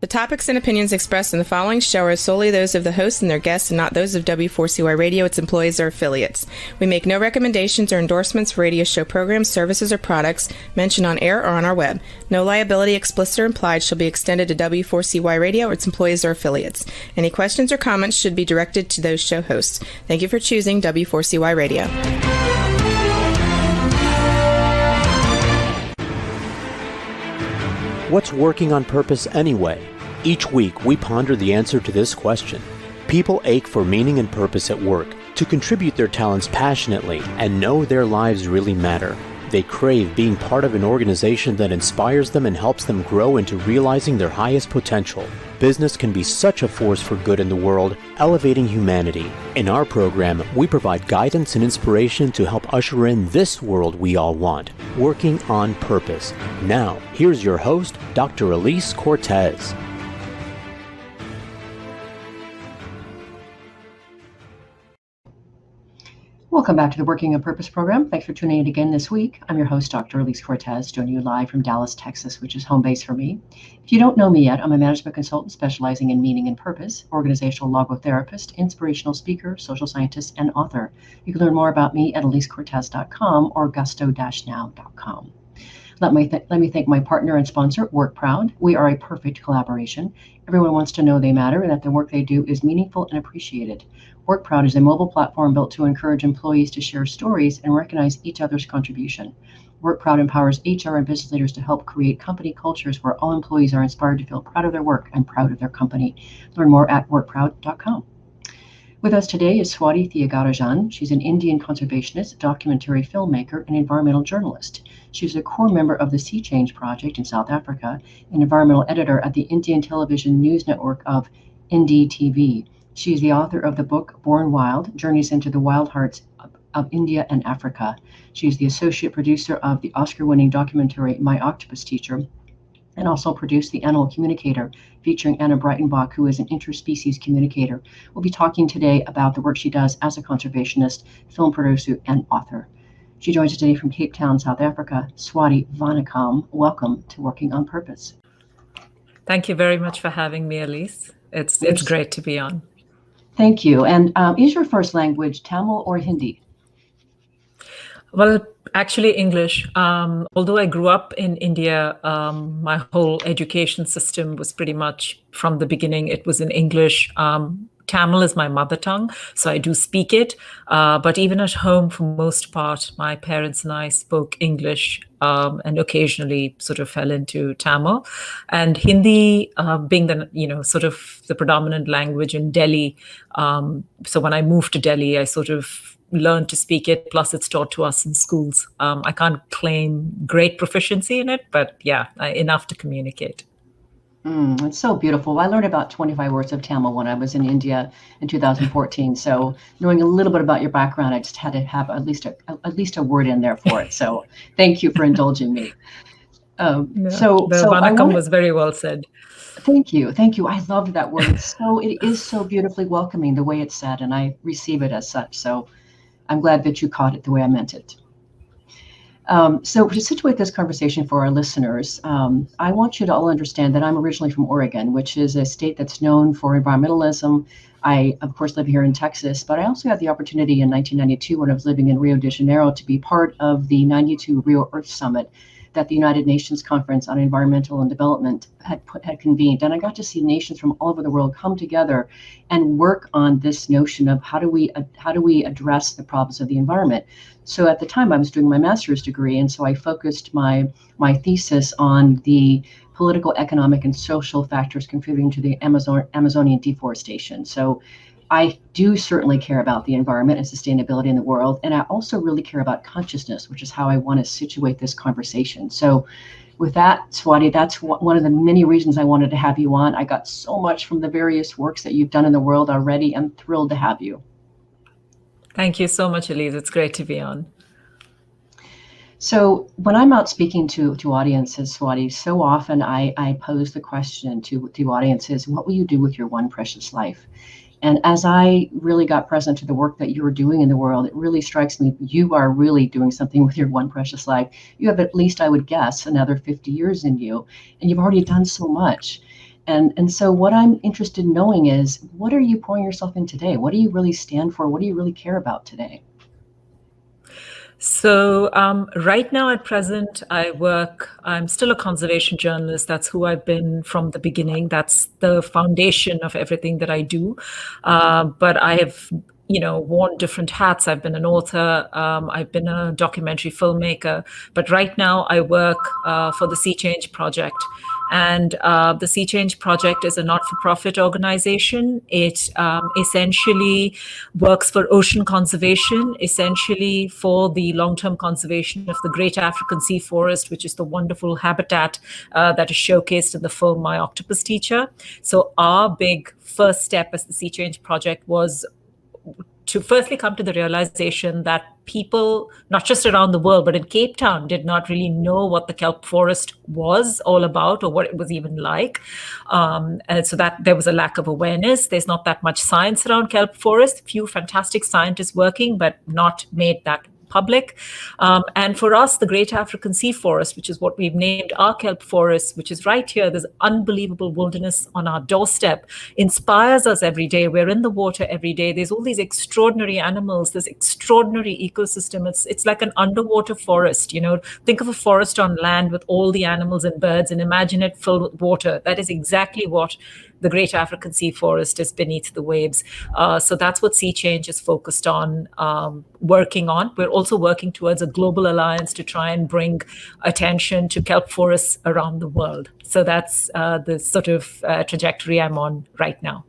topics and opinions expressed in the following show are solely those of the host and their guests and not those of W4CY Radio, its employees, or affiliates. We make no recommendations or endorsements for radio show programs, services, or products mentioned on air or on our web. No liability, explicit or implied, shall be extended to W4CY Radio or its employees or affiliates. Any questions or comments should be directed to those show hosts. Thank you for choosing W4CY Radio. What's working on purpose anyway? Each week, we ponder the answer to this question. People ache for meaning and purpose at work, to contribute their talents passionately and know their lives really matter. They crave being part of an organization that inspires them and helps them grow into realizing their highest potential. Business can be such a force for good in the world, elevating humanity. In our program, we provide guidance and inspiration to help usher in this world we all want, working on purpose. Now, here's your host, Dr. Elise Cortez. Welcome back to the Working on Purpose program. Thanks for tuning in again this week. I'm your host, Dr. Elise Cortez, joining you live from Dallas, Texas, which is home base for me. If you don't know me yet, I'm a management consultant specializing in meaning and purpose, organizational logotherapist, inspirational speaker, social scientist, and author. You can learn more about me at elisecortez.com or gusto-now.com. Let me thank my partner and sponsor, WorkProud. We are a perfect collaboration. Everyone wants to know they matter and that the work they do is meaningful and appreciated. WorkProud is a mobile platform built to encourage employees to share stories and recognize each other's contribution. WorkProud empowers HR and business leaders to help create company cultures where all employees are inspired to feel proud of their work and proud of their company. Learn more at workproud.com. With us today is Swati Thiyagarajan. She's an Indian conservationist, documentary filmmaker, and environmental journalist. She's a core member of the Sea Change Project in South Africa, an environmental editor at the Indian television news network of NDTV. She is the author of the book Born Wild, Journeys into the Wild Hearts of India and Africa. She's the associate producer of the Oscar-winning documentary My Octopus Teacher, and also produced The Animal Communicator, featuring Anna Breytenbach, who is an interspecies communicator. We'll be talking today about the work she does as a conservationist, film producer, and author. She joins us today from Cape Town, South Africa. Swati Vanakam, welcome to Working on Purpose. Thank you very much for having me, Elise. It's great to be on. Thank you. And is your first language Tamil or Hindi? Well, actually English. Although I grew up in India, my whole education system was pretty much from the beginning, it was in English. Tamil is my mother tongue, so I do speak it. But even at home, for most part, my parents and I spoke English and occasionally sort of fell into Tamil. And Hindi being the, sort of the predominant language in Delhi. So when I moved to Delhi, I sort of learned to speak it, plus it's taught to us in schools. I can't claim great proficiency in it, but yeah, enough to communicate. It's so beautiful. I learned about 25 words of Tamil when I was in India in 2014. So knowing a little bit about your background, I just had to have at least a word in there for it. So thank you for indulging me. So Vanakkam was very well said. Thank you. I loved that word. It is so beautifully welcoming the way it's said, and I receive it as such. So I'm glad that you caught it the way I meant it. So to situate this conversation for our listeners, I want you to all understand that I'm originally from Oregon, which is a state that's known for environmentalism. I, of course, live here in Texas, but I also had the opportunity in 1992 when I was living in Rio de Janeiro to be part of the 92 Rio Earth Summit that the United Nations Conference on Environmental and Development had convened. And I got to see nations from all over the world come together and work on this notion of how do we address the problems of the environment. So at the time I was doing my master's degree, and so I focused my thesis on the political, economic, and social factors contributing to the Amazonian deforestation. So I do certainly care about the environment and sustainability in the world. And I also really care about consciousness, which is how I want to situate this conversation. So with that, Swati, that's one of the many reasons I wanted to have you on. I got so much from the various works that you've done in the world already. I'm thrilled to have you. Thank you so much, Elise. It's great to be on. So when I'm out speaking to audiences, Swati, so often I pose the question to audiences, what will you do with your one precious life? And as I really got present to the work that you were doing in the world, it really strikes me you are really doing something with your one precious life. You have at least, I would guess, another 50 years in you, and you've already done so much. And so what I'm interested in knowing is, what are you pouring yourself in today? What do you really stand for? What do you really care about today? So right now at present, I'm still a conservation journalist. That's who I've been from the beginning. That's the foundation of everything that I do. But I have, worn different hats. I've been an author. I've been a documentary filmmaker. But right now I work for the Sea Change Project. And the Sea Change Project is a not-for-profit organization. It essentially works for ocean conservation, essentially for the long-term conservation of the Great African Sea Forest, which is the wonderful habitat that is showcased in the film My Octopus Teacher. So our big first step as the Sea Change Project was to firstly come to the realization that people, not just around the world, but in Cape Town, did not really know what the kelp forest was all about or what it was even like. And so that there was a lack of awareness. There's not that much science around kelp forest. Few fantastic scientists working, but not made that public. And for us, the Great African Sea Forest, which is what we've named our kelp forest, which is right here, this unbelievable wilderness on our doorstep, inspires us every day. We're in the water every day. There's all these extraordinary animals, this extraordinary ecosystem. It's like an underwater forest. Think of a forest on land with all the animals and birds and imagine it filled with water. That is exactly what the Great African Sea Forest is beneath the waves. So that's what Sea Change is focused on, working on. We're also working towards a global alliance to try and bring attention to kelp forests around the world. So that's the sort of trajectory I'm on right now.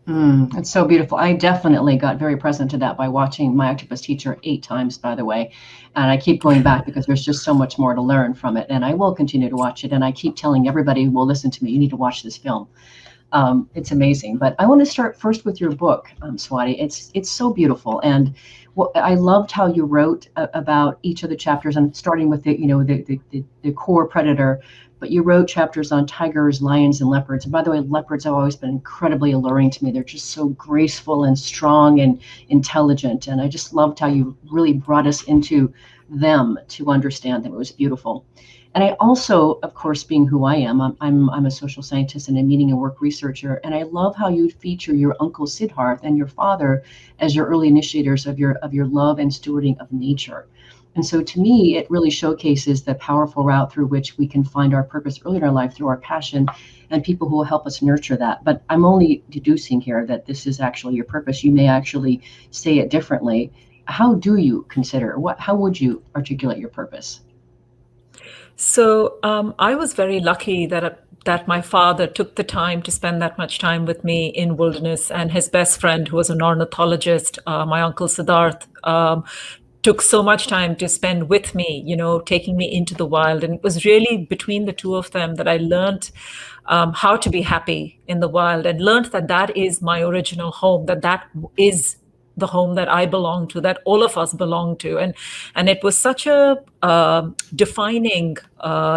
It's so beautiful. I definitely got very present to that by watching My Octopus Teacher 8 times, by the way. And I keep going back because there's just so much more to learn from it. And I will continue to watch it. And I keep telling everybody who will listen to me, you need to watch this film. It's amazing. But I want to start first with your book, Swati. It's so beautiful. And I loved how you wrote about each of the chapters, and starting with the core predator. But you wrote chapters on tigers, lions, and leopards. And by the way, leopards have always been incredibly alluring to me. They're just so graceful and strong and intelligent. And I just loved how you really brought us into them to understand them. It was beautiful. And I also, of course, being who I am, I'm a social scientist and a meaning and work researcher. And I love how you feature your uncle Siddharth and your father as your early initiators of your love and stewarding of nature. And so to me, it really showcases the powerful route through which we can find our purpose early in our life through our passion and people who will help us nurture that. But I'm only deducing here that this is actually your purpose. You may actually say it differently. How do you consider, how would you articulate your purpose? So I was very lucky that my father took the time to spend that much time with me in wilderness, and his best friend, who was an ornithologist, my uncle Siddharth, took so much time to spend with me, taking me into the wild. And it was really between the two of them that I learned how to be happy in the wild, and learned that is my original home, that is the home that I belong to, that all of us belong to. And it was such a defining,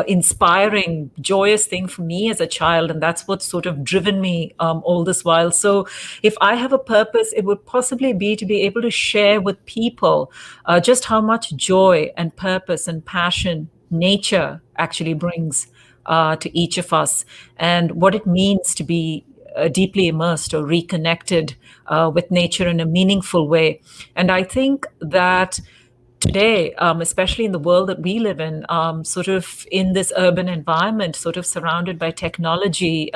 inspiring, joyous thing for me as a child. And that's what's sort of driven me all this while. So if I have a purpose, it would possibly be to be able to share with people just how much joy and purpose and passion nature actually brings to each of us, and what it means to be deeply immersed or reconnected with nature in a meaningful way. And I think that today, especially in the world that we live in, sort of in this urban environment, sort of surrounded by technology,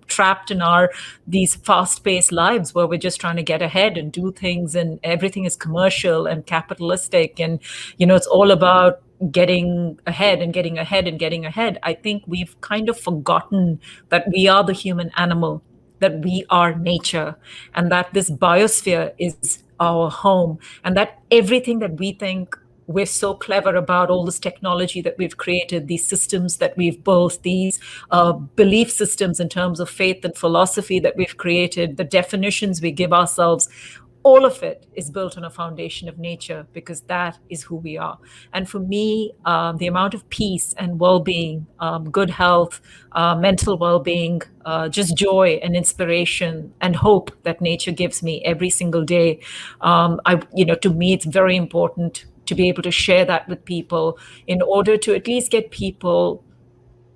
trapped in these fast-paced lives where we're just trying to get ahead and do things, and everything is commercial and capitalistic, and it's all about getting ahead and getting ahead and getting ahead. I think we've kind of forgotten that we are the human animal, that we are nature, and that this biosphere is our home, and that everything that we think we're so clever about, all this technology that we've created, these systems that we've built, these belief systems in terms of faith and philosophy that we've created, the definitions we give ourselves, all of it is built on a foundation of nature, because that is who we are. And for me, the amount of peace and well-being, good health, mental well-being, just joy and inspiration and hope that nature gives me every single day, to me, it's very important to be able to share that with people in order to at least get people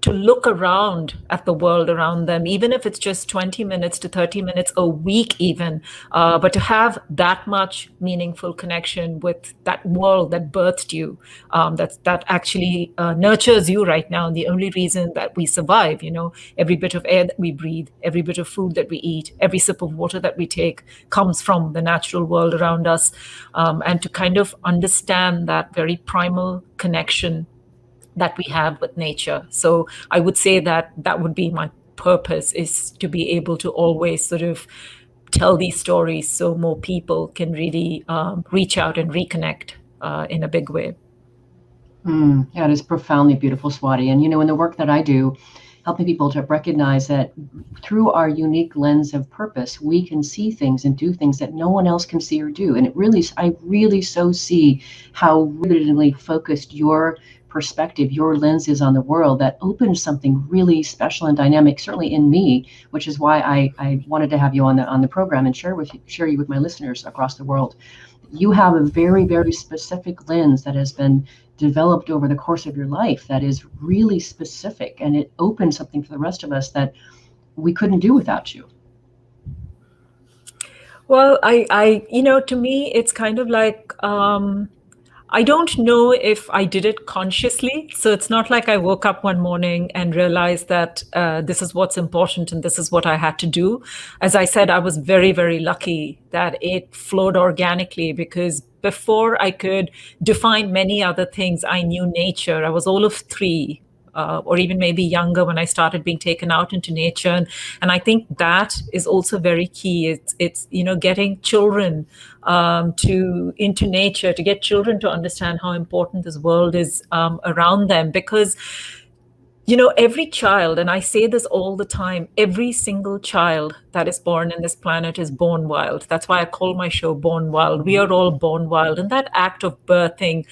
to look around at the world around them, even if it's just 20 minutes to 30 minutes a week even, but to have that much meaningful connection with that world that birthed you, that actually nurtures you right now. And the only reason that we survive, every bit of air that we breathe, every bit of food that we eat, every sip of water that we take comes from the natural world around us. And to kind of understand that very primal connection that we have with nature. So I would say that that would be my purpose, is to be able to always sort of tell these stories so more people can really reach out and reconnect in a big way. Yeah, it is profoundly beautiful, Swati. And, in the work that I do, helping people to recognize that through our unique lens of purpose, we can see things and do things that no one else can see or do. And I really so see how rivetedly focused your perspective, your lens is on the world, that opens something really special and dynamic, certainly in me, which is why I wanted to have you on the program and share you with my listeners across the world. You have a very, very specific lens that has been developed over the course of your life that is really specific, and it opens something for the rest of us that we couldn't do without you. Well, to me, it's kind of like, I don't know if I did it consciously. So it's not like I woke up one morning and realized that this is what's important and this is what I had to do. As I said, I was very, very lucky that it flowed organically, because before I could define many other things, I knew nature. I was all of 3. Or even maybe younger when I started being taken out into nature. And I think that is also very key. It's getting children into nature, to get children to understand how important this world is around them. Because every child, and I say this all the time, every single child that is born in this planet is born wild. That's why I call my show Born Wild. We are all born wild. And that act of birthing,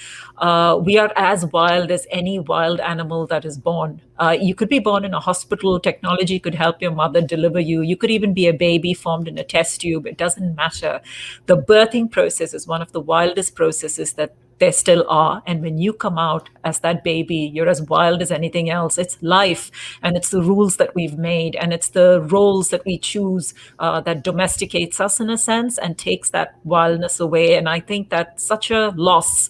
we are as wild as any wild animal that is born. You could be born in a hospital. Technology could help your mother deliver you. You could even be a baby formed in a test tube. It doesn't matter. The birthing process is one of the wildest processes that there still are. And when you come out as that baby, you're as wild as anything else. It's life, and it's the rules that we've made, and it's the roles that we choose that domesticates us in a sense and takes that wildness away. And I think that's such a loss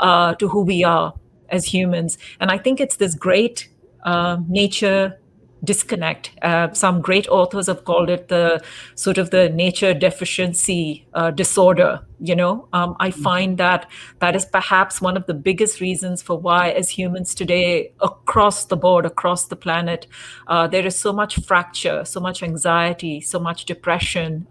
to who we are as humans. And I think it's this great nature disconnect. Some great authors have called it the sort of the nature deficiency disorder. I find that is perhaps one of the biggest reasons for why, as humans today, across the board, across the planet, there is so much fracture, so much anxiety, so much depression,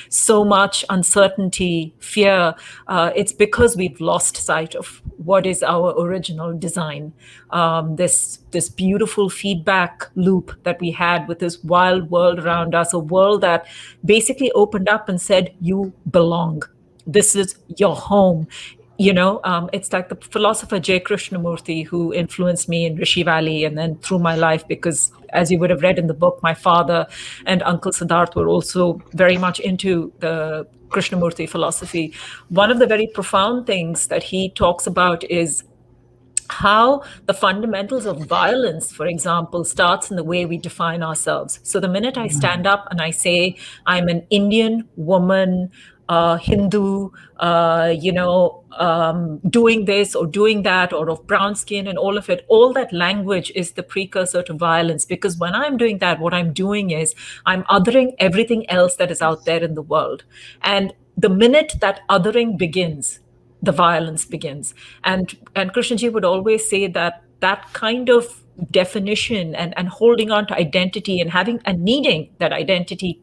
so much uncertainty, fear. It's because we've lost sight of what is our original design. This beautiful feedback loop that we had with this wild world around us, a world that basically opened up and said, you belong. This is your home. It's like the philosopher J. Krishnamurti, who influenced me in Rishi Valley and then through my life, because as you would have read in the book, my father and Uncle Siddharth were also very much into the Krishnamurti philosophy. One of the very profound things that he talks about is how the fundamentals of violence, for example, starts in the way we define ourselves. So the minute I stand up and I say, I'm an Indian woman, Hindu, doing this or doing that, or of brown skin and all of it, all that language is the precursor to violence. Because when I'm doing that, what I'm doing is I'm othering everything else that is out there in the world. And the minute that othering begins, the violence begins. And Krishnaji would always say that kind of definition and holding on to identity and having and needing that identity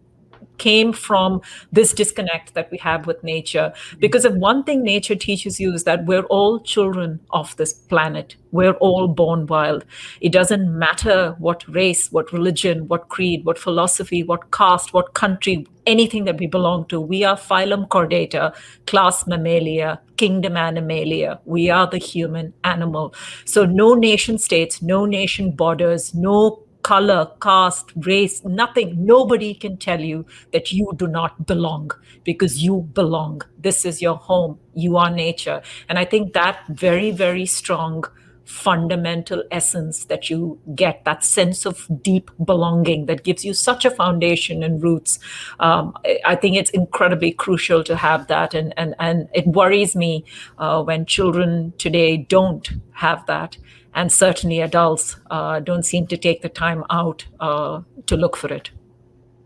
came from this disconnect that we have with nature. Because if one thing nature teaches you is that we're all children of this planet. We're all born wild. It doesn't matter what race, what religion, what creed, what philosophy, what caste, what country, anything that we belong to. We are phylum chordata, class Mammalia, kingdom Animalia. We are the human animal. So no nation states, no nation borders, no color, caste, race, nothing. Nobody can tell you that you do not belong, because you belong. This is your home. You are nature. And I think that very, very strong fundamental essence that you get, that sense of deep belonging that gives you such a foundation and roots. I think it's incredibly crucial to have that. And it worries me when children today don't have that. And certainly adults don't seem to take the time out to look for it.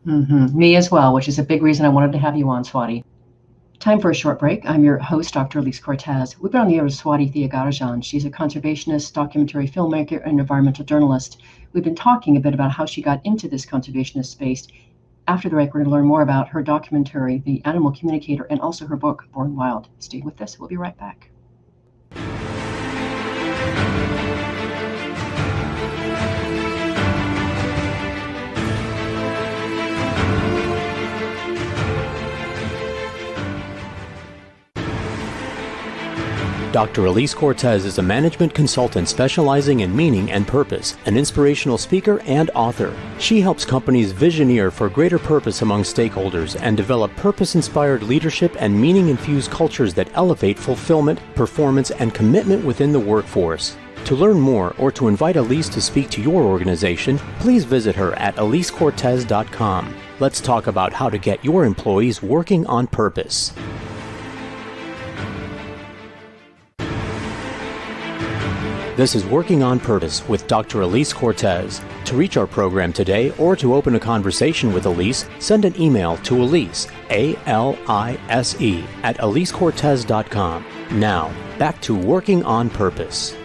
Mm-hmm. Me as well, which is a big reason I wanted to have you on, Swati. Time for a short break. I'm your host, Dr. Elise Cortez. We've been on the air with Swati Thiyagarajan. She's a conservationist, documentary filmmaker, and environmental journalist. We've been talking a bit about how she got into this conservationist space. After the break, we're going to learn more about her documentary, The Animal Communicator, and also her book, Born Wild. Stay with us. We'll be right back. Dr. Elise Cortez is a management consultant specializing in meaning and purpose, an inspirational speaker and author. She helps companies visioneer for greater purpose among stakeholders and develop purpose-inspired leadership and meaning-infused cultures that elevate fulfillment, performance, and commitment within the workforce. To learn more or to invite Elise to speak to your organization, please visit her at EliseCortez.com. Let's talk about how to get your employees working on purpose. This is Working on Purpose with Dr. Elise Cortez. To reach our program today or to open a conversation with Elise, send an email to Elise, A-L-I-S-E, at EliseCortez.com. Now, back to Working on Purpose.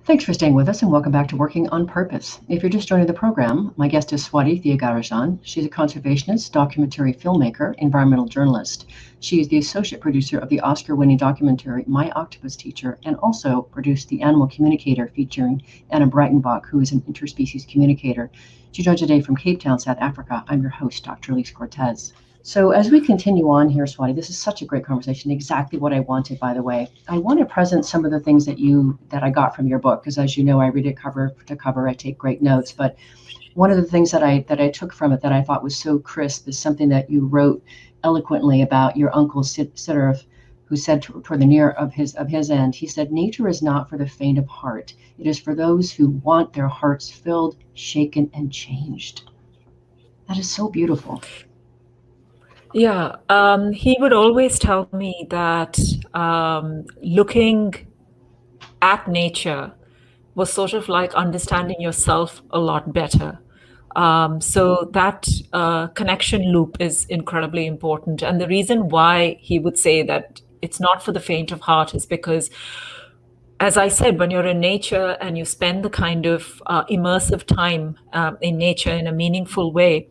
Thanks for staying with us and welcome back to Working on Purpose. If you're just joining the program, my guest is Swati Thiyagarajan. She's a conservationist, documentary filmmaker, environmental journalist. She is the associate producer of the Oscar-winning documentary My Octopus Teacher and also produced The Animal Communicator featuring Anna Breytenbach, who is an interspecies communicator. She joins today from Cape Town, South Africa. I'm your host, Dr. Elise Cortez. So as we continue on here, Swati, this is such a great conversation, exactly what I wanted, by the way. I want to present some of the things that I got from your book, because as you know, I read it cover to cover, I take great notes. But one of the things that I took from it that I thought was so crisp is something that you wrote eloquently about your uncle Siddharth, who said toward the near of his end, he said, "Nature is not for the faint of heart. It is for those who want their hearts filled, shaken, and changed." That is so beautiful. Yeah, he would always tell me that looking at nature was sort of like understanding yourself a lot better. So that connection loop is incredibly important. And the reason why he would say that it's not for the faint of heart is because, as I said, when you're in nature and you spend the kind of immersive time in nature in a meaningful way,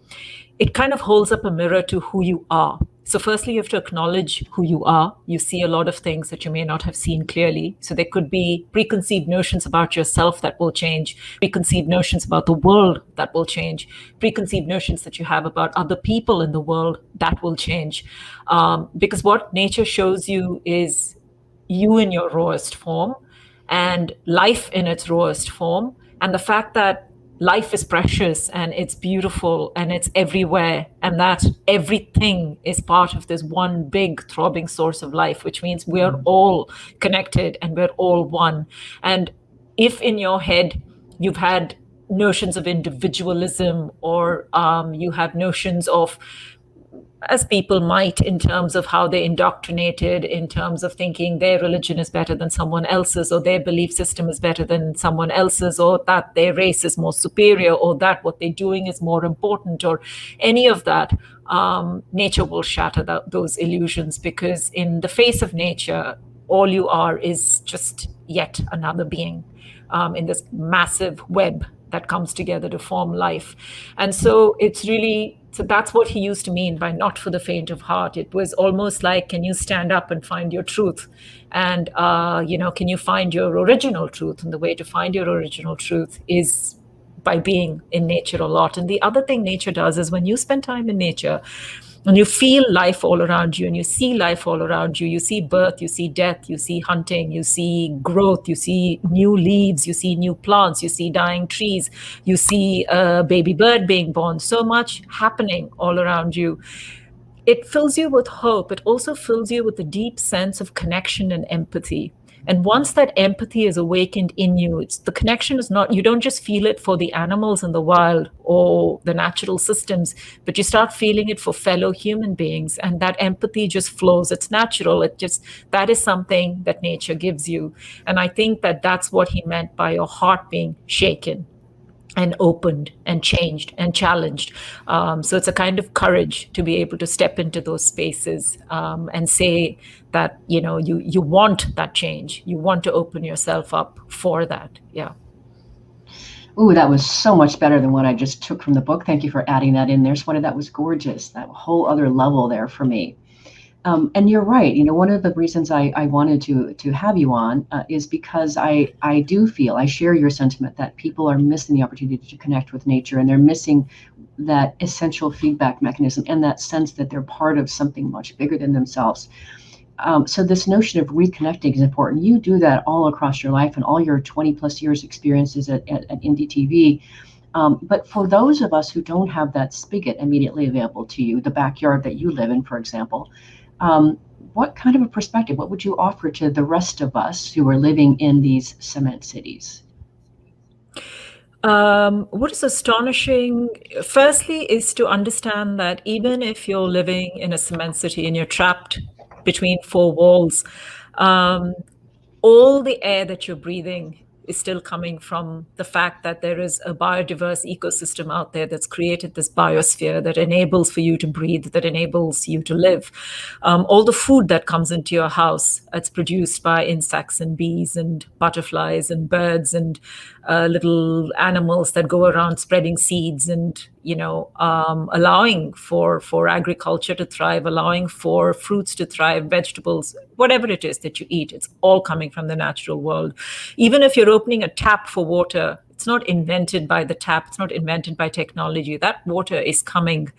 it kind of holds up a mirror to who you are. So firstly, you have to acknowledge who you are. You see a lot of things that you may not have seen clearly. So there could be preconceived notions about yourself that will change, preconceived notions about the world that will change, preconceived notions that you have about other people in the world that will change. Because what nature shows you is you in your rawest form and life in its rawest form. And the fact that life is precious and it's beautiful and it's everywhere, and that everything is part of this one big throbbing source of life, which means we're all connected and we're all one. And if in your head you've had notions of individualism or you have notions of, as people might, in terms of how they're indoctrinated, in terms of thinking their religion is better than someone else's, or their belief system is better than someone else's, or that their race is more superior, or that what they're doing is more important, or any of that, nature will shatter those illusions, because in the face of nature, all you are is just yet another being in this massive web that comes together to form life. And so so that's what he used to mean by not for the faint of heart. It was almost like, can you stand up and find your truth? And, can you find your original truth? And the way to find your original truth is by being in nature a lot. And the other thing nature does is when you spend time in nature, and you feel life all around you and you see life all around you, you see birth, you see death, you see hunting, you see growth, you see new leaves, you see new plants, you see dying trees, you see a baby bird being born, so much happening all around you. it fills you with hope. It also fills you with a deep sense of connection and empathy. And once that empathy is awakened in you, it's the connection is not, you don't just feel it for the animals in the wild or the natural systems, but you start feeling it for fellow human beings. And that empathy just flows. It's natural. That is something that nature gives you. And I think that that's what he meant by your heart being shaken and opened and changed and challenged. So it's a kind of courage to be able to step into those spaces and say that, you want that change. You want to open yourself up for that. Yeah. Ooh, that was so much better than what I just took from the book. Thank you for adding that in there, Swati. That was gorgeous. That whole other level there for me. And you're right. One of the reasons I wanted to have you on is because I do feel, I share your sentiment that people are missing the opportunity to connect with nature, and they're missing that essential feedback mechanism and that sense that they're part of something much bigger than themselves. So this notion of reconnecting is important. You do that all across your life and all your 20 plus years experiences at Indie TV. But for those of us who don't have that spigot immediately available to you, the backyard that you live in, for example, what kind of a perspective, what would you offer to the rest of us who are living in these cement cities? What is astonishing, firstly, is to understand that even if you're living in a cement city and you're trapped between four walls, all the air that you're breathing is still coming from the fact that there is a biodiverse ecosystem out there that's created this biosphere that enables for you to breathe, that enables you to live. All the food that comes into your house, it's produced by insects and bees and butterflies and birds and little animals that go around spreading seeds and allowing for agriculture to thrive, allowing for fruits to thrive, vegetables, whatever it is that you eat, it's all coming from the natural world. Even if you're opening a tap for water, it's not invented by the tap, it's not invented by technology. That water is coming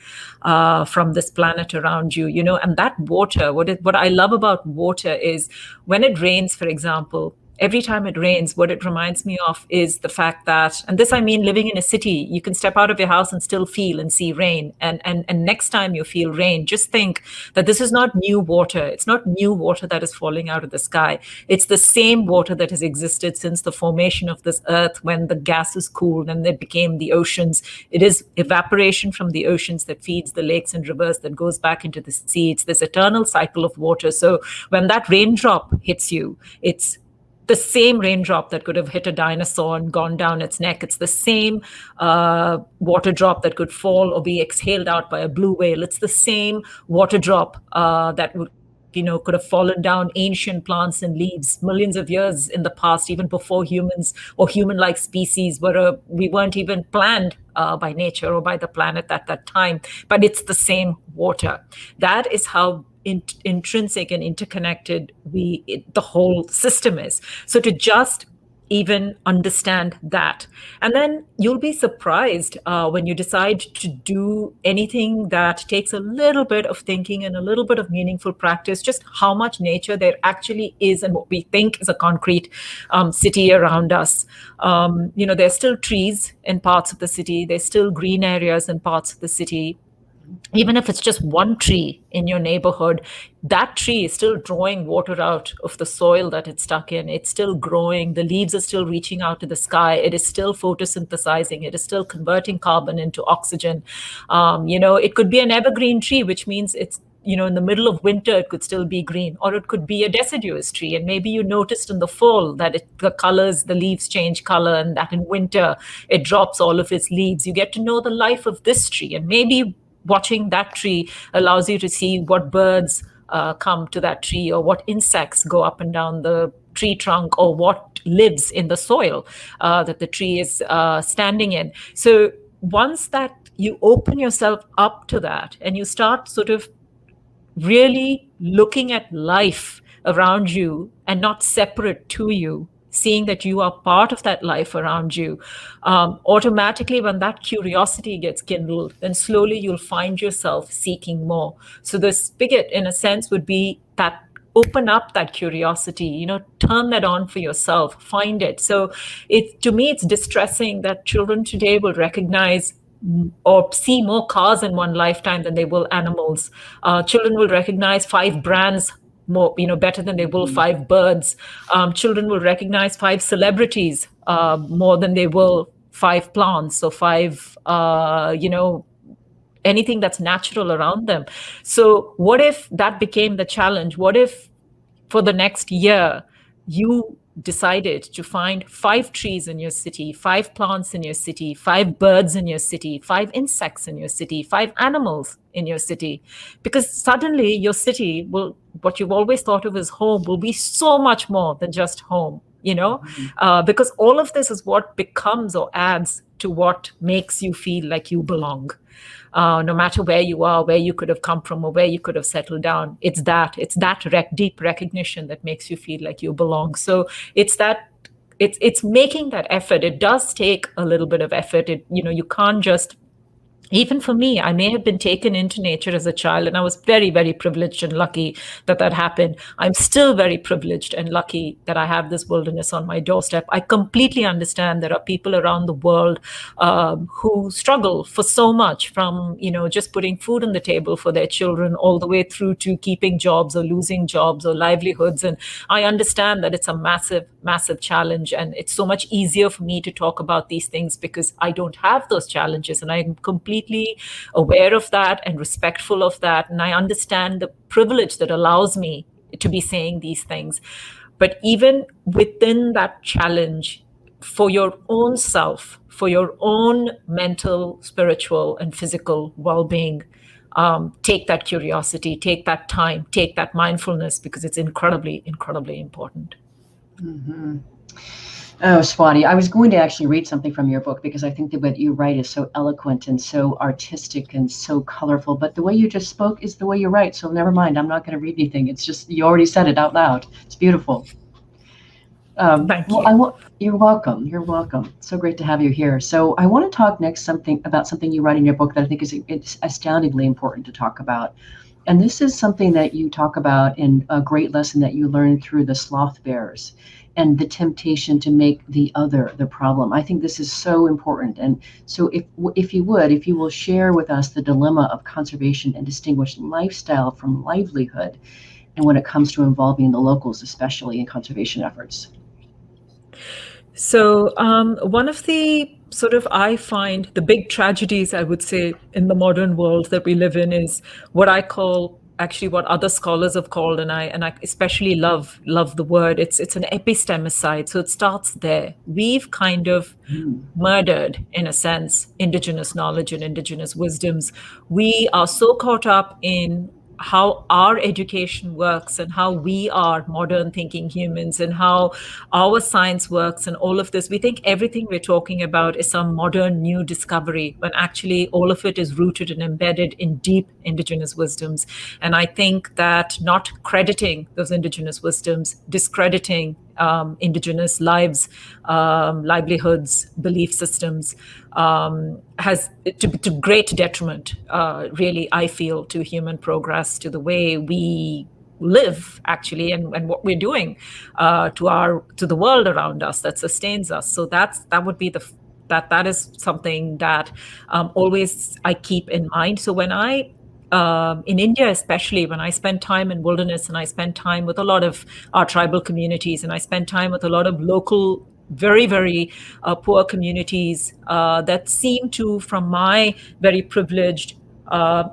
from this planet around you, and that water, what I love about water is when it rains, for example, every time it rains, what it reminds me of is the fact that, and this I mean living in a city, you can step out of your house and still feel and see rain. And next time you feel rain, just think that this is not new water. It's not new water that is falling out of the sky. It's the same water that has existed since the formation of this earth, when the gases cooled and they became the oceans. It is evaporation from the oceans that feeds the lakes and rivers that goes back into the sea. It's this eternal cycle of water. So when that raindrop hits you, it's the same raindrop that could have hit a dinosaur and gone down its neck. It's the same water drop that could fall or be exhaled out by a blue whale. It's the same water drop that would, could have fallen down ancient plants and leaves millions of years in the past, even before humans or human-like species we weren't even planned by nature or by the planet at that time. But it's the same water. That is how intrinsic and interconnected the whole system is. So to just even understand that, and then you'll be surprised when you decide to do anything that takes a little bit of thinking and a little bit of meaningful practice, just how much nature there actually is and what we think is a concrete city around us. There's still trees in parts of the city. There's still green areas in parts of the city. Even if it's just one tree in your neighborhood, that tree is still drawing water out of the soil that it's stuck in. It's still growing. The leaves are still reaching out to the sky. It is still photosynthesizing. It is still converting carbon into oxygen. It could be an evergreen tree, which means it's, in the middle of winter, it could still be green, or it could be a deciduous tree. And maybe you noticed in the fall that the leaves change color, and that in winter, it drops all of its leaves. You get to know the life of this tree, and maybe watching that tree allows you to see what birds come to that tree, or what insects go up and down the tree trunk, or what lives in the soil that the tree is standing in. So once that you open yourself up to that and you start sort of really looking at life around you and not separate to you, seeing that you are part of that life around you, automatically when that curiosity gets kindled, then slowly you'll find yourself seeking more. So the spigot, in a sense, would be that open up that curiosity, turn that on for yourself, find it. So to me, it's distressing that children today will recognize or see more cars in one lifetime than they will animals. Children will recognize 5 brands more, better than they will 5 birds. Children will recognize 5 celebrities more than they will 5 plants or 5, anything that's natural around them. So what if that became the challenge? What if for the next year you decided to find 5 trees in your city, 5 plants in your city, 5 birds in your city, 5 insects in your city, 5 animals in your city? Because suddenly your city will, what you've always thought of as home, will be so much more than just home, because all of this is what becomes or adds to what makes you feel like you belong. No matter where you are, where you could have come from, or where you could have settled down, it's that deep recognition that makes you feel like you belong. So it's making that effort. It does take a little bit of effort. You can't just. Even for me, I may have been taken into nature as a child, and I was very, very privileged and lucky that happened. I'm still very privileged and lucky that I have this wilderness on my doorstep. I completely understand there are people around the world who struggle for so much, from just putting food on the table for their children, all the way through to keeping jobs or losing jobs or livelihoods. And I understand that it's a massive, massive challenge, and it's so much easier for me to talk about these things because I don't have those challenges, and I'm completely aware of that and respectful of that. And I understand the privilege that allows me to be saying these things. But even within that challenge, for your own self, for your own mental, spiritual, and physical well-being, take that curiosity, take that time, take that mindfulness, because it's incredibly, incredibly important. Mm-hmm. Oh, Swati, I was going to actually read something from your book because I think that what you write is so eloquent and so artistic and so colorful. But the way you just spoke is the way you write. So never mind. I'm not going to read anything. It's just, you already said it out loud. It's beautiful. Thank you. You're welcome. You're welcome. So great to have you here. So I want to talk next about something you write in your book that I think it's astoundingly important to talk about. And this is something that you talk about in a great lesson that you learned through the sloth bears, and the temptation to make the other the problem. I think this is so important. And so if you will share with us the dilemma of conservation and distinguish lifestyle from livelihood, and when it comes to involving the locals, especially in conservation efforts. So one of the I find the big tragedies, I would say, in the modern world that we live in is what I call, actually what other scholars have called, and I especially love the word, it's an epistemicide. So it starts there. We've kind of murdered, in a sense, indigenous knowledge and indigenous wisdoms. We are so caught up in how our education works and how we are modern thinking humans and how our science works and all of this. We think everything we're talking about is some modern new discovery, when actually all of it is rooted and embedded in deep indigenous wisdoms. And I think that not crediting those indigenous wisdoms, discrediting indigenous lives, livelihoods, belief systems, has to great detriment, really, I feel, to human progress, to the way we live, actually, and what we're doing to the world around us that sustains us. So that would be that is something that always I keep in mind. So when I in India, especially, when I spend time in wilderness and I spend time with a lot of our tribal communities, and I spend time with a lot of local, very, very poor communities that seem to, from my very privileged,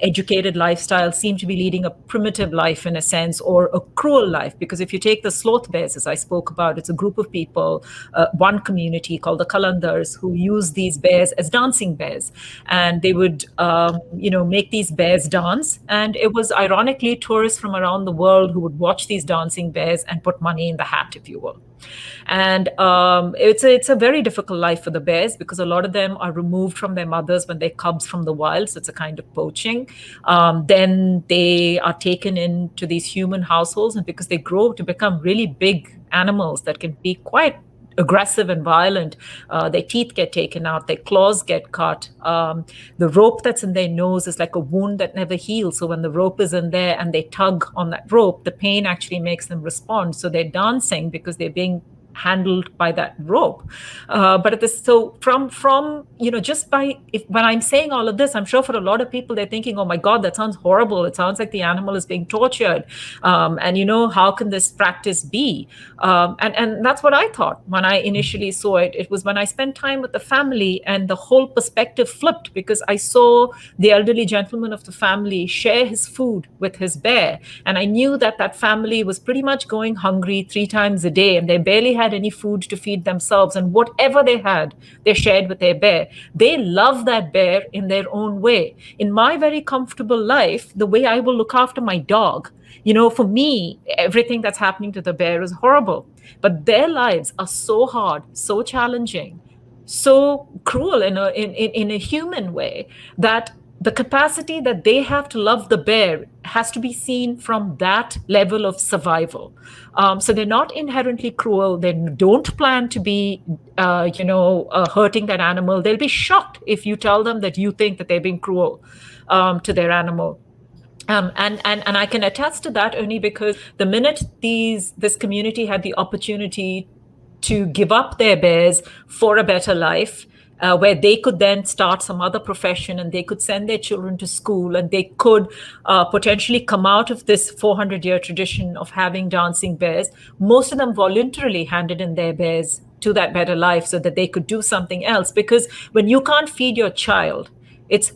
educated lifestyle, seem to be leading a primitive life, in a sense, or a cruel life. Because if you take the sloth bears, as I spoke about, it's a group of people, one community called the Kalandars, who use these bears as dancing bears. And they would, make these bears dance. And it was ironically tourists from around the world who would watch these dancing bears and put money in the hat, if you will. And it's a very difficult life for the bears, because a lot of them are removed from their mothers when they're cubs from the wild. So it's a kind of poaching. Then they are taken into these human households, and because they grow to become really big animals that can be quite aggressive and violent, their teeth get taken out, their claws get cut. The rope that's in their nose is like a wound that never heals. So when the rope is in there and they tug on that rope, the pain actually makes them respond. So they're dancing because they're being handled by that rope. So from just by when I'm saying all of this, I'm sure for a lot of people they're thinking, oh my God, that sounds horrible. It sounds like the animal is being tortured, and how can this practice be? And that's what I thought when I initially saw it. It was when I spent time with the family and the whole perspective flipped, because I saw the elderly gentleman of the family share his food with his bear. And I knew that that family was pretty much going hungry 3 times a day, and they barely had any food to feed themselves. And whatever they had, they shared with their bear. They love that bear in their own way. In my very comfortable life, the way I will look after my dog, for me, everything that's happening to the bear is horrible. But their lives are so hard, so challenging, so cruel in a human way, that the capacity that they have to love the bear has to be seen from that level of survival. So they're not inherently cruel. They don't plan to be, hurting that animal. They'll be shocked if you tell them that you think that they're being cruel to their animal. And I can attest to that only because the minute this community had the opportunity to give up their bears for a better life, where they could then start some other profession, and they could send their children to school, and they could potentially come out of this 400-year tradition of having dancing bears, most of them voluntarily handed in their bears to that better life so that they could do something else. Because when you can't feed your child, it's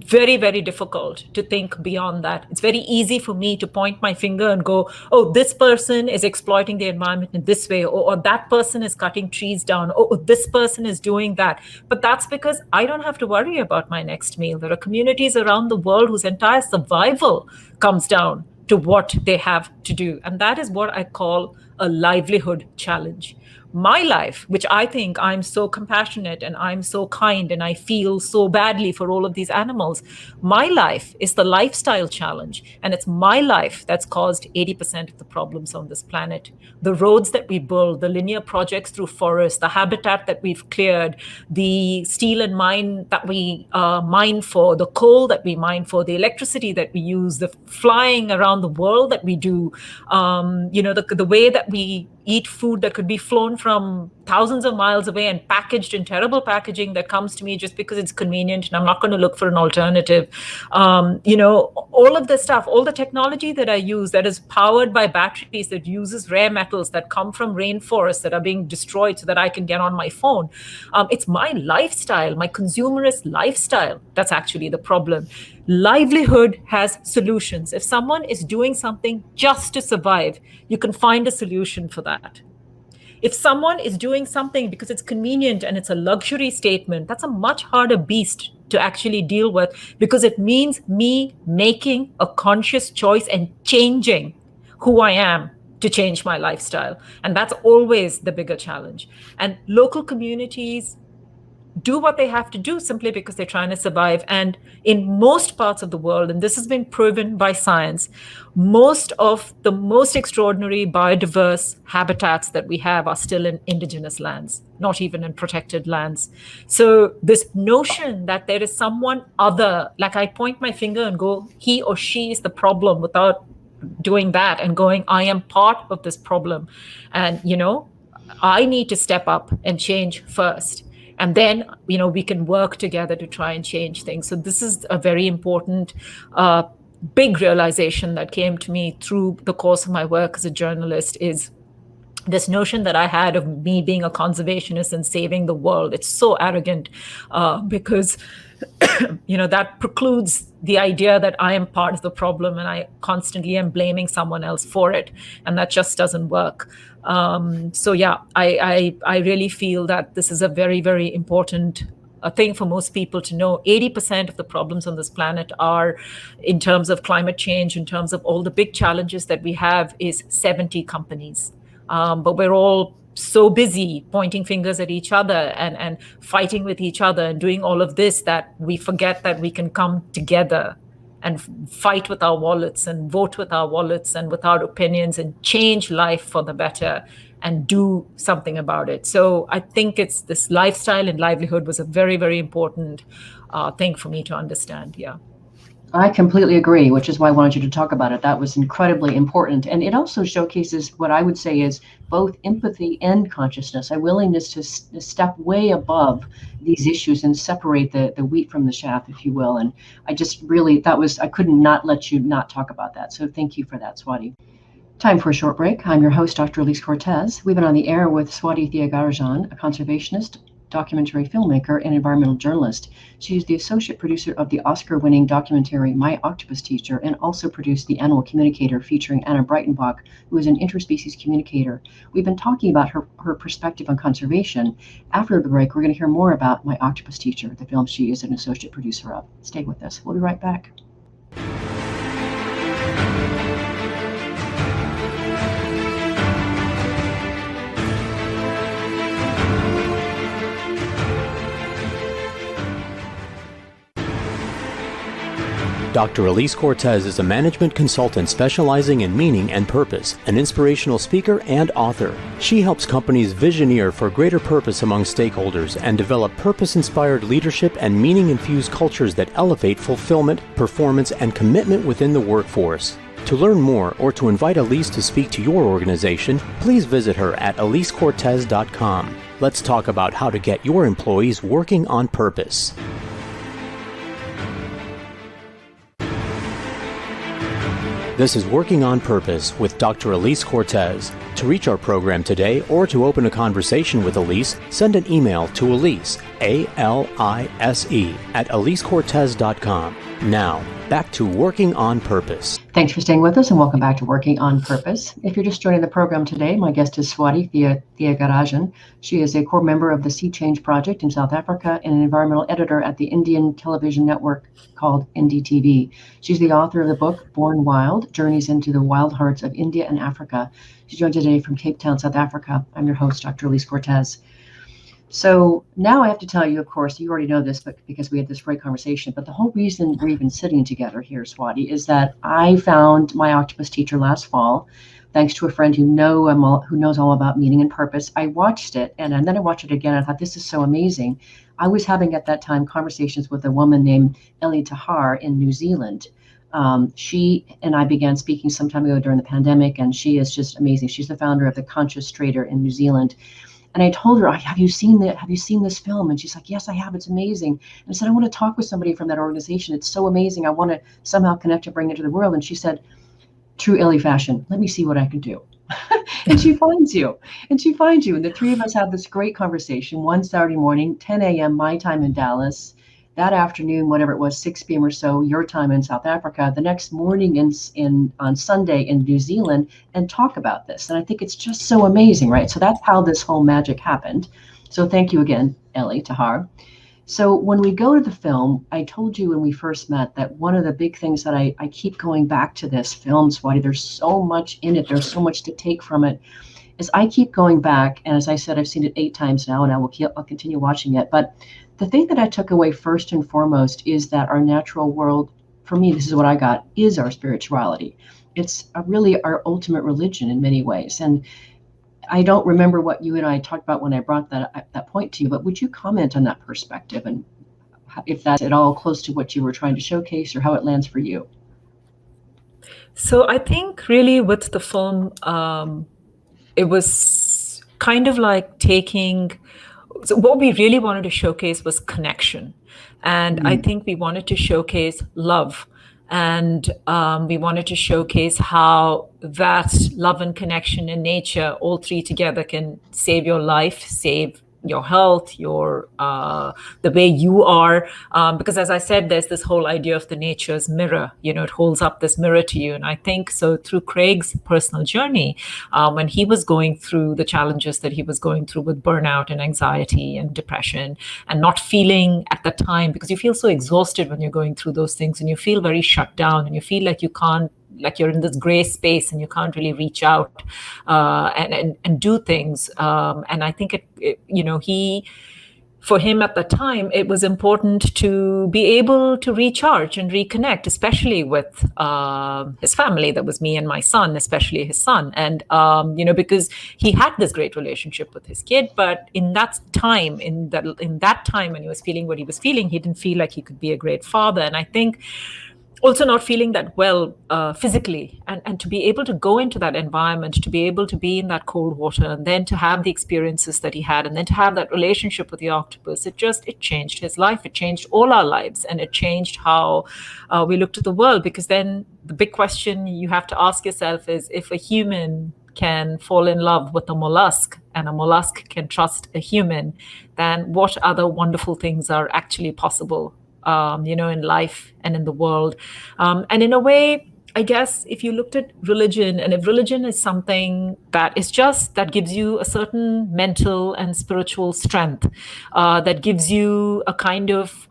very, very difficult to think beyond that. It's very easy for me to point my finger and go, oh, this person is exploiting the environment in this way, or that person is cutting trees down, or this person is doing that. But that's because I don't have to worry about my next meal. There are communities around the world whose entire survival comes down to what they have to do. And that is what I call a livelihood challenge. My life, which I think I'm so compassionate and I'm so kind and I feel so badly for all of these animals, my life is the lifestyle challenge. And it's my life that's caused 80% of the problems on this planet. The roads that we build, the linear projects through forests, the habitat that we've cleared, the steel and mine that we mine for, the coal that we mine for, the electricity that we use, the flying around the world that we do, the way that we eat food that could be flown from thousands of miles away and packaged in terrible packaging that comes to me just because it's convenient and I'm not going to look for an alternative. All of this stuff, all the technology that I use that is powered by batteries, that uses rare metals that come from rainforests that are being destroyed so that I can get on my phone. It's my lifestyle, my consumerist lifestyle, that's actually the problem. Livelihood has solutions. If someone is doing something just to survive, you can find a solution for that. If someone is doing something because it's convenient and it's a luxury statement, that's a much harder beast to actually deal with, because it means me making a conscious choice and changing who I am to change my lifestyle. And that's always the bigger challenge. And local communities do what they have to do simply because they're trying to survive. And in most parts of the world, and this has been proven by science, most of the most extraordinary biodiverse habitats that we have are still in indigenous lands, not even in protected lands. So this notion that there is someone other, like I point my finger and go, he or she is the problem, without doing that and going, I am part of this problem. And, I need to step up and change first. And then, we can work together to try and change things. So this is a very important, big realization that came to me through the course of my work as a journalist, is this notion that I had of me being a conservationist and saving the world. It's so arrogant because, that precludes the idea that I am part of the problem and I constantly am blaming someone else for it. And that just doesn't work. I really feel that this is a very, very important thing for most people to know. 80% of the problems on this planet are, in terms of climate change, in terms of all the big challenges that we have, is 70 companies. But we're all so busy pointing fingers at each other and fighting with each other and doing all of this that we forget that we can come together and fight with our wallets and vote with our wallets and with our opinions and change life for the better and do something about it. So I think it's this lifestyle and livelihood was a very, very important thing for me to understand. Yeah. I completely agree, which is why I wanted you to talk about it. That was incredibly important. And it also showcases what I would say is both empathy and consciousness, a willingness to step way above these issues and separate the wheat from the chaff, if you will. And I just really, I couldn't not let you not talk about that. So thank you for that, Swati. Time for a short break. I'm your host, Dr. Elise Cortez. We've been on the air with Swati Thiyagarajan, a conservationist, documentary filmmaker, and environmental journalist. She is the associate producer of the Oscar-winning documentary My Octopus Teacher, and also produced The Animal Communicator, featuring Anna Breytenbach, who is an interspecies communicator. We've been talking about her perspective on conservation. After the break, we're going to hear more about My Octopus Teacher, the film she is an associate producer of. Stay with us. We'll be right back. Dr. Elise Cortez is a management consultant specializing in meaning and purpose, an inspirational speaker and author. She helps companies visioneer for greater purpose among stakeholders and develop purpose-inspired leadership and meaning-infused cultures that elevate fulfillment, performance, and commitment within the workforce. To learn more or to invite Elise to speak to your organization, please visit her at EliseCortez.com. Let's talk about how to get your employees working on purpose. This is Working on Purpose with Dr. Elise Cortez. To reach our program today or to open a conversation with Elise, send an email to Elise, A-L-I-S-E, at EliseCortez.com. Now, back to Working on Purpose. Thanks for staying with us and welcome back to Working on Purpose. If you're just joining the program today, my guest is Swati Thiyagarajan. She is a core member of the Sea Change Project in South Africa and an environmental editor at the Indian television network called NDTV. She's the author of the book Born Wild, Journeys into the Wild Hearts of India and Africa. She joins today from Cape Town, South Africa. I'm your host, Dr. Elise Cortez. So now I have to tell you, of course, you already know this, but because we had this great conversation, but the whole reason we're even sitting together here, Swati, is that I found My Octopus Teacher last fall, thanks to a friend who knows all about meaning and purpose. I watched it, and then I watched it again. I thought, this is so amazing. I was having at that time conversations with a woman named Ellie Tahar in New Zealand. She and I began speaking some time ago during the pandemic, and she is just amazing. She's the founder of the Conscious Trader in New Zealand. And I told her, have you seen this film? And she's like, yes, I have. It's amazing. And I said, I want to talk with somebody from that organization. It's so amazing. I want to somehow connect and bring it to the world. And she said, true Ellie fashion, let me see what I can do. And she finds you. And the three of us have this great conversation one Saturday morning, 10 a.m. my time in Dallas. That afternoon, whatever it was, 6 p.m. or so, your time in South Africa, the next morning on Sunday in New Zealand, and talk about this. And I think it's just so amazing, right? So that's how this whole magic happened. So thank you again, Ellie Tahar. So when we go to the film, I told you when we first met that one of the big things that I keep going back to this film, Swati, there's so much in it, there's so much to take from it, is I keep going back. And as I said, I've seen it 8 times now, and I'll continue watching it. But the thing that I took away first and foremost is that our natural world, for me, this is what I got, is our spirituality. It's really our ultimate religion in many ways. And I don't remember what you and I talked about when I brought that point to you, but would you comment on that perspective and if that's at all close to what you were trying to showcase or how it lands for you? So I think really with the film, it was kind of like so what we really wanted to showcase was connection. And I think we wanted to showcase love. And we wanted to showcase how that love and connection in nature, all three together, can save your life, save your health, the way you are. Because as I said, there's this whole idea of the nature's mirror. It holds up this mirror to you. And I think so through Craig's personal journey, when he was going through the challenges that he was going through with burnout and anxiety and depression, and not feeling at the time, because you feel so exhausted when you're going through those things, and you feel very shut down, and you feel like you can't, like you're in this gray space and you can't really reach out and do things. And I think for him at the time, it was important to be able to recharge and reconnect, especially with his family. That was me and my son, especially his son. And, because he had this great relationship with his kid, but in that time when he was feeling what he was feeling, he didn't feel like he could be a great father. And I think also not feeling that well physically, and to be able to go into that environment, to be able to be in that cold water, and then to have the experiences that he had, and then to have that relationship with the octopus, it changed his life. It changed all our lives, and it changed how we looked at the world. Because then the big question you have to ask yourself is, if a human can fall in love with a mollusk and a mollusk can trust a human, then what other wonderful things are actually possible, in life and in the world. And in a way, I guess if you looked at religion, and if religion is something that gives you a certain mental and spiritual strength, that gives you a kind of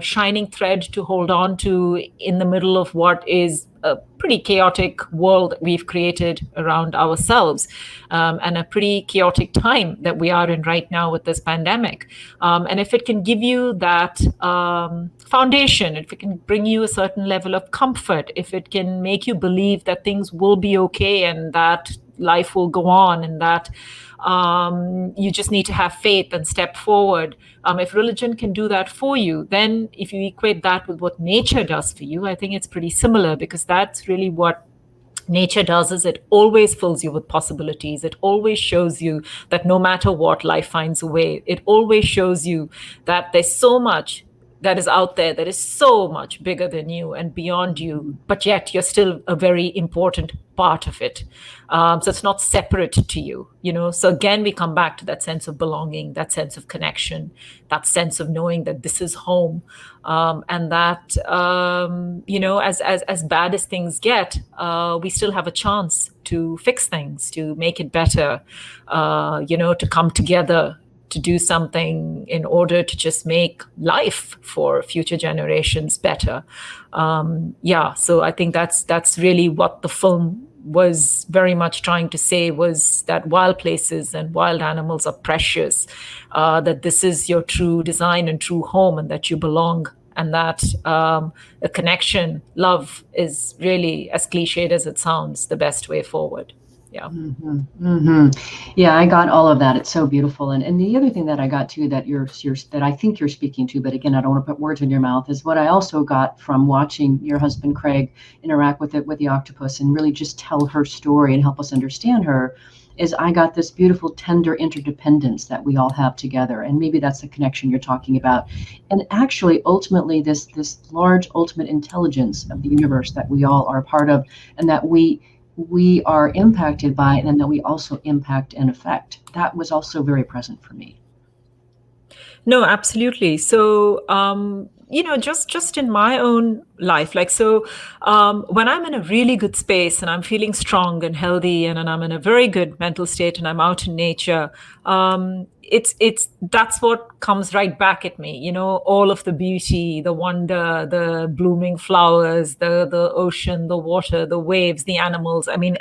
shining thread to hold on to in the middle of what is a pretty chaotic world that we've created around ourselves, and a pretty chaotic time that we are in right now with this pandemic. And if it can give you that foundation, if it can bring you a certain level of comfort, if it can make you believe that things will be okay and that life will go on, and that you just need to have faith and step forward. If religion can do that for you, then if you equate that with what nature does for you, I think it's pretty similar, because that's really what nature does. Is it always fills you with possibilities. It always shows you that no matter what, life finds a way. It always shows you that there's so much that is out there that is so much bigger than you and beyond you, but yet you're still a very important part of it. So it's not separate to you, So again, we come back to that sense of belonging, that sense of connection, that sense of knowing that this is home, and that, as bad as things get, we still have a chance to fix things, to make it better, to come together, to do something in order to just make life for future generations better. So I think that's really what the film was very much trying to say, was that wild places and wild animals are precious, that this is your true design and true home, and that you belong, and that a connection, love, is really, as cliched as it sounds, the best way forward. Yeah. Mm-hmm. Mm-hmm. Yeah, I got all of that. It's so beautiful. And the other thing that I got too, that that I think you're speaking to, but again, I don't want to put words in your mouth, is what I also got from watching your husband Craig interact with the octopus and really just tell her story and help us understand her, is I got this beautiful, tender interdependence that we all have together. And maybe that's the connection you're talking about. And actually, ultimately, this large ultimate intelligence of the universe that we all are a part of, and that we are impacted by, and that we also impact and affect. That was also very present for me. No, absolutely. So, just in my own life, when I'm in a really good space and I'm feeling strong and healthy, and I'm in a very good mental state, and I'm out in nature, that's what comes right back at me, all of the beauty, the wonder, the blooming flowers, the ocean, the water, the waves, the animals. I mean,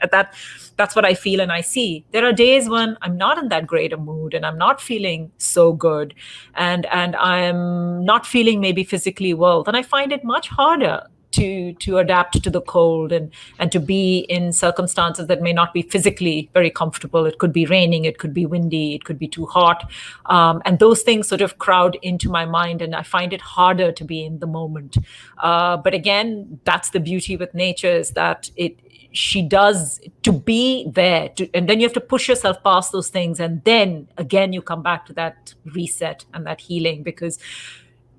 that's what I feel and I see. There are days when I'm not in that great a mood, and I'm not feeling so good, and I'm not feeling maybe physically well. Then I find it much harder to adapt to the cold and to be in circumstances that may not be physically very comfortable. It could be raining, it could be windy, it could be too hot. And those things sort of crowd into my mind, and I find it harder to be in the moment. But again, that's the beauty with nature, is that she does to be there, and then you have to push yourself past those things, and then again you come back to that reset and that healing, because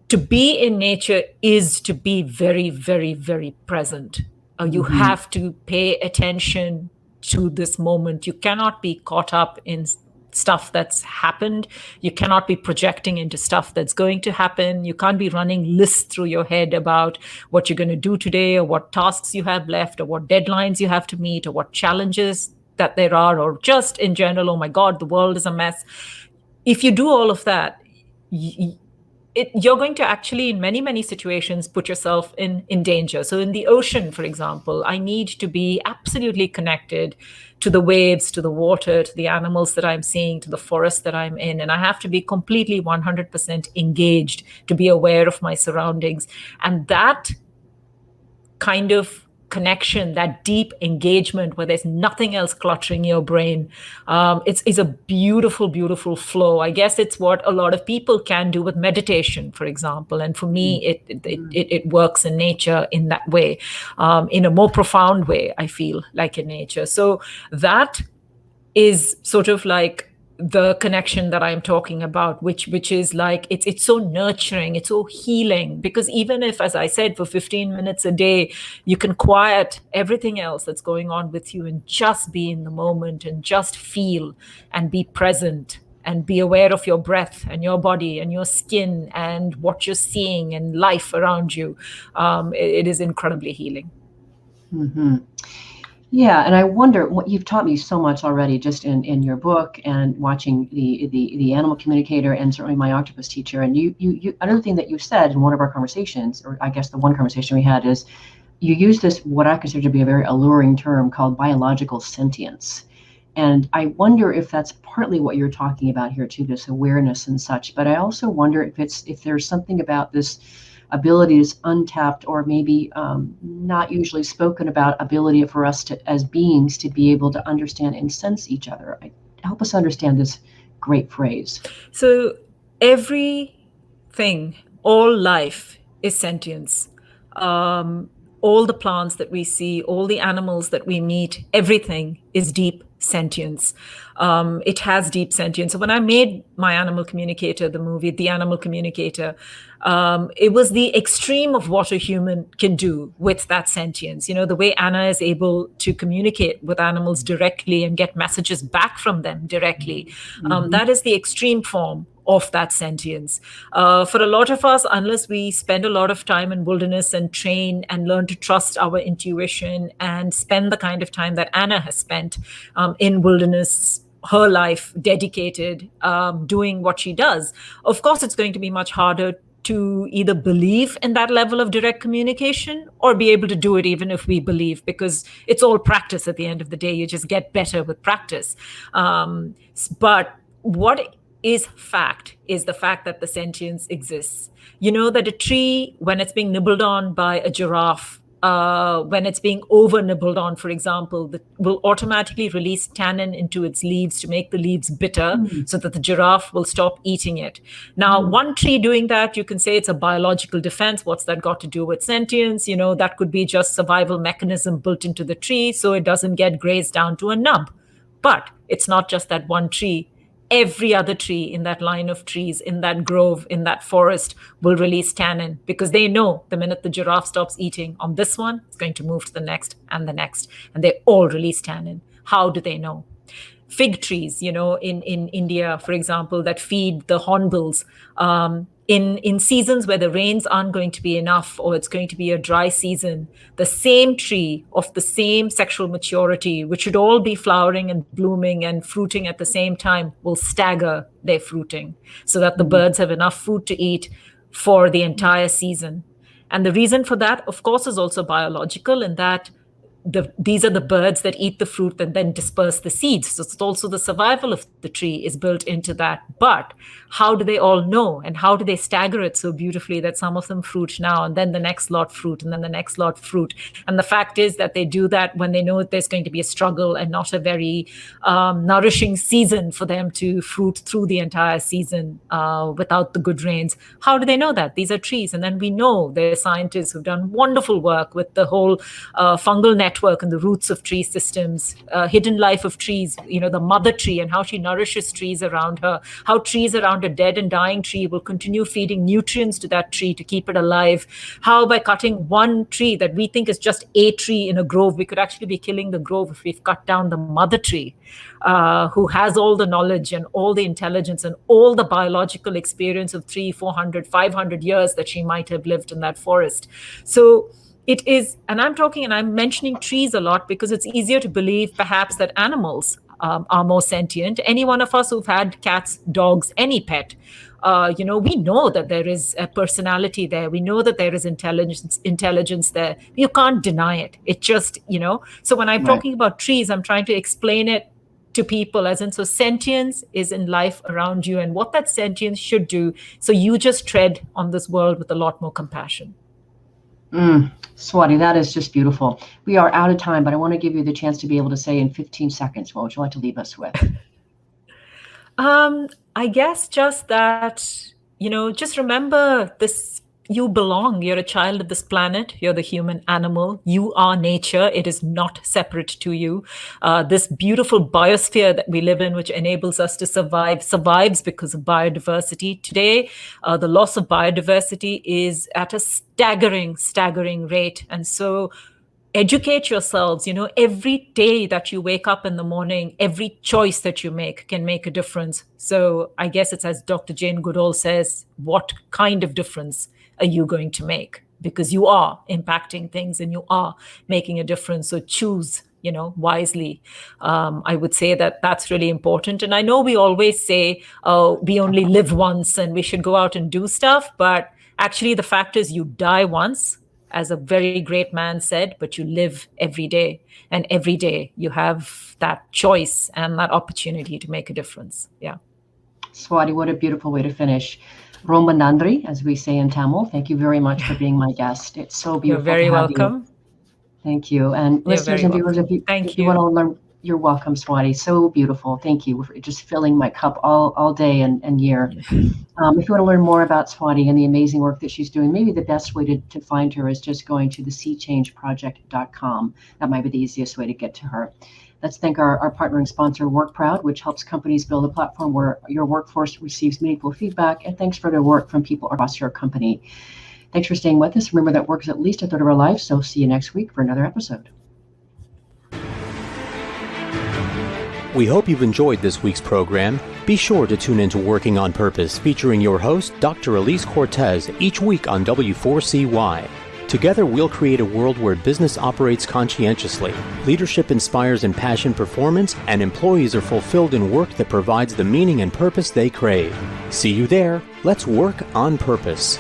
to be in nature is to be very, very, very present. You have to pay attention to this moment. You cannot be caught up in stuff that's happened. You cannot be projecting into stuff that's going to happen. You can't be running lists through your head about what you're going to do today, or what tasks you have left, or what deadlines you have to meet, or what challenges that there are, or just in general, oh my God, the world is a mess. If you do all of that, you're going to actually, in many, many situations, put yourself in danger. So in the ocean, for example, I need to be absolutely connected to the waves, to the water, to the animals that I'm seeing, to the forest that I'm in. And I have to be completely 100% engaged to be aware of my surroundings. And that kind of connection, that deep engagement where there's nothing else cluttering your brain. It's a beautiful, beautiful flow. I guess it's what a lot of people can do with meditation, for example. And for me, it works in nature in that way, in a more profound way, I feel like in nature. So that is sort of like the connection that I'm talking about, which is like, it's so nurturing, it's so healing, because even if, as I said, for 15 minutes a day, you can quiet everything else that's going on with you and just be in the moment and just feel and be present and be aware of your breath and your body and your skin and what you're seeing and life around you, it is incredibly healing. Mm-hmm. Yeah, and I wonder, what you've taught me so much already, just in your book and watching the animal communicator, and certainly my octopus teacher. And you another thing that you said in one of our conversations, or I guess the one conversation we had, is you use this, what I consider to be a very alluring term, called biological sentience. And I wonder if that's partly what you're talking about here too, this awareness and such. But I also wonder if there's something about this ability, is untapped, or maybe not usually spoken about, ability for us to, as beings, to be able to understand and sense each other. Help us understand this great phrase. So everything, all life is sentience. All the plants that we see, all the animals that we meet, everything is deep sentience. It has deep sentience. So when I made my Animal Communicator, the movie, The Animal Communicator, it was the extreme of what a human can do with that sentience. The way Anna is able to communicate with animals directly and get messages back from them directly. That is the extreme form of that sentience. For a lot of us, unless we spend a lot of time in wilderness and train and learn to trust our intuition and spend the kind of time that Anna has spent in wilderness, her life dedicated, doing what she does, of course, it's going to be much harder to either believe in that level of direct communication or be able to do it even if we believe, because it's all practice at the end of the day. You just get better with practice. But what is fact is the fact that the sentience exists. That a tree, when it's being nibbled on by a giraffe, when it's being over nibbled on, for example, will automatically release tannin into its leaves to make the leaves bitter so that the giraffe will stop eating it. Now, one tree doing that, you can say it's a biological defense. What's that got to do with sentience? That could be just survival mechanism built into the tree so it doesn't get grazed down to a nub. But it's not just that one tree. Every other tree in that line of trees, in that grove, in that forest will release tannin, because they know the minute the giraffe stops eating on this one, it's going to move to the next, and they all release tannin. How do they know? Fig trees, in India, for example, that feed the hornbills, in seasons where the rains aren't going to be enough, or it's going to be a dry season, the same tree of the same sexual maturity, which should all be flowering and blooming and fruiting at the same time, will stagger their fruiting so that the birds have enough food to eat for the entire season. And the reason for that, of course, is also biological, in that these are the birds that eat the fruit and then disperse the seeds. So it's also the survival of the tree is built into that. But how do they all know? And how do they stagger it so beautifully that some of them fruit now, and then the next lot fruit, and then the next lot fruit? And the fact is that they do that when they know that there's going to be a struggle and not a very nourishing season for them to fruit through the entire season without the good rains. How do they know that? These are trees. And then we know there are scientists who've done wonderful work with the whole fungal network and the roots of tree systems, hidden life of trees, the mother tree and how she nourishes trees around her, how trees around a dead and dying tree will continue feeding nutrients to that tree to keep it alive, how by cutting one tree that we think is just a tree in a grove, we could actually be killing the grove if we've cut down the mother tree, who has all the knowledge and all the intelligence and all the biological experience of 300, 400, 500 years that she might have lived in that forest. So it is, and I'm mentioning trees a lot because it's easier to believe perhaps that animals are more sentient. Any one of us who've had cats, dogs, any pet, we know that there is a personality there. We know that there is intelligence there. You can't deny it. It just, so when I'm talking about trees, I'm trying to explain it to people as in, so sentience is in life around you and what that sentience should do. So you just tread on this world with a lot more compassion. Swati, that is just beautiful. We are out of time, but I want to give you the chance to be able to say in 15 seconds, what would you like to leave us with? I guess just that, just remember this. You belong. You're a child of this planet. You're the human animal. You are nature. It is not separate to you. This beautiful biosphere that we live in, which enables us to survive, survives because of biodiversity. Today, the loss of biodiversity is at a staggering rate. And so educate yourselves. Every day that you wake up in the morning, every choice that you make can make a difference. So I guess it's as Dr. Jane Goodall says, what kind of difference are you going to make? Because you are impacting things and you are making a difference. So choose, wisely. I would say that that's really important. And I know we always say, we only live once and we should go out and do stuff. But actually, the fact is you die once, as a very great man said, but you live every day. And every day you have that choice and that opportunity to make a difference. Yeah. Swati, what a beautiful way to finish. Romba Nandri, as we say in Tamil, thank you very much for being my guest. It's so beautiful. You're very welcome. Thank you. And You're listeners and viewers, if you want to learn, you're welcome, Swati. So beautiful. Thank you for just filling my cup all day and year. If you want to learn more about Swati and the amazing work that she's doing, maybe the best way to find her is just going to the seachangeproject.com. That might be the easiest way to get to her. Let's thank our partner and sponsor, WorkProud, which helps companies build a platform where your workforce receives meaningful feedback. And thanks for the work from people across your company. Thanks for staying with us. Remember that work is at least a third of our life. So see you next week for another episode. We hope you've enjoyed this week's program. Be sure to tune in to Working on Purpose, featuring your host, Dr. Elise Cortez, each week on W4CY. Together, we'll create a world where business operates conscientiously, leadership inspires impassioned performance, and employees are fulfilled in work that provides the meaning and purpose they crave. See you there. Let's work on purpose.